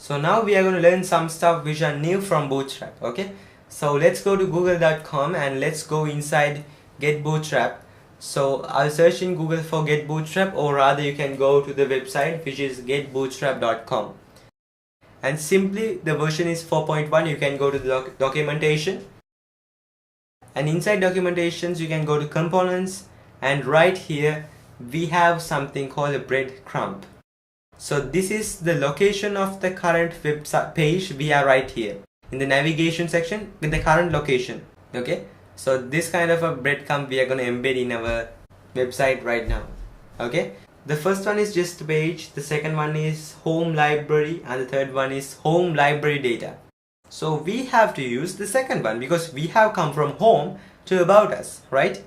So now we are going to learn some stuff which are new from Bootstrap. Okay, so let's go to google.com and let's go inside Get Bootstrap. So I'll search in Google for Get Bootstrap, or rather you can go to the website which is getbootstrap.com, and simply the version is 4.1. You can go to the documentation, and inside documentations you can go to components, and right here we have something called a breadcrumb. So this is the location of the current website page. We are right here in the navigation section with the current location. Okay, so this kind of a breadcrumb we are going to embed in our website right now. Okay, the first one is just page, the second one is home library, and the third one is home library data. So we have to use the second one because we have come from home to about us, right?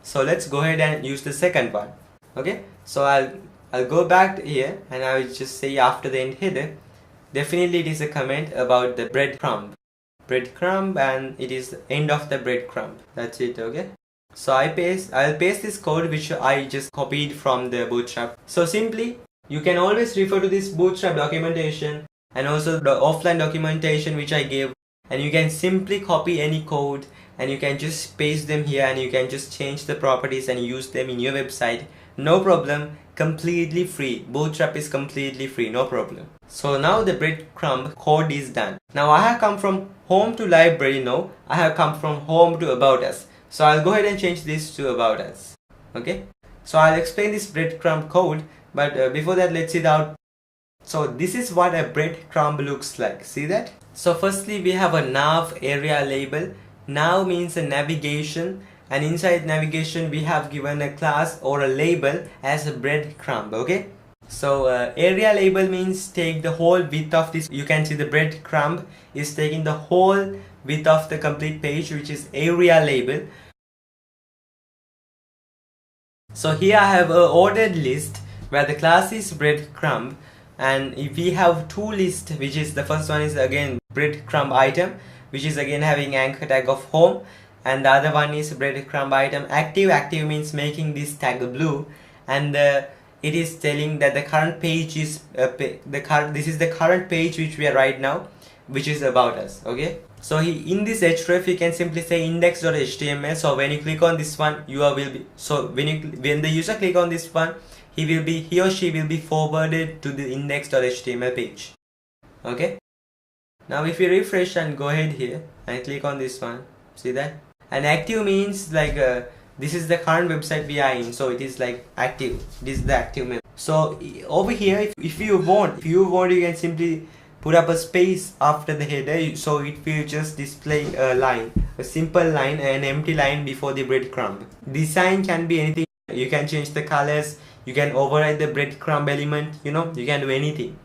So let's go ahead and use the second one. Okay, so I'll go back here and I will just say after the end header, definitely it is a comment about the breadcrumb, and it is the end of the breadcrumb. That's it. Okay, so I'll paste this code which I just copied from the Bootstrap. So simply you can always refer to this Bootstrap documentation and also the offline documentation which I gave, and you can simply copy any code and you can just paste them here, and you can just change the properties and use them in your website. No problem, completely free. Bootstrap is completely free, no problem. So now the breadcrumb code is done. Now I have come from home to library. No, I have come from home to about us. So I'll go ahead and change this to about us. Okay, so I'll explain this breadcrumb code, but before that let's see the So this is what a breadcrumb looks like. See that? So firstly we have a nav area label. Nav means a navigation, and inside navigation we have given a class or a label as a breadcrumb. Okay, so area label means take the whole width of this. You can see the breadcrumb is taking the whole width of the complete page, which is area label. So here I have a ordered list where the class is breadcrumb, and if we have two lists, which is the first one is again breadcrumb item, which is again having anchor tag of home, and the other one is breadcrumb item active. Active means making this tag blue, and it is telling that the current page is this is the current page which we are right now, which is about us. Okay, so in this href you can simply say index.html. so when you click on this one, when the user click on this one, he or she will be forwarded to the index.html page. Okay, now if you refresh and go ahead here and click on this one, see that? And active means like this is the current website we are in, so it is like active. This is the active map. So over here, if you want, you can simply put up a space after the header, so it will just display a line, a simple line, an empty line before the breadcrumb. Design can be anything. You can change the colors, you can override the breadcrumb element, you can do anything.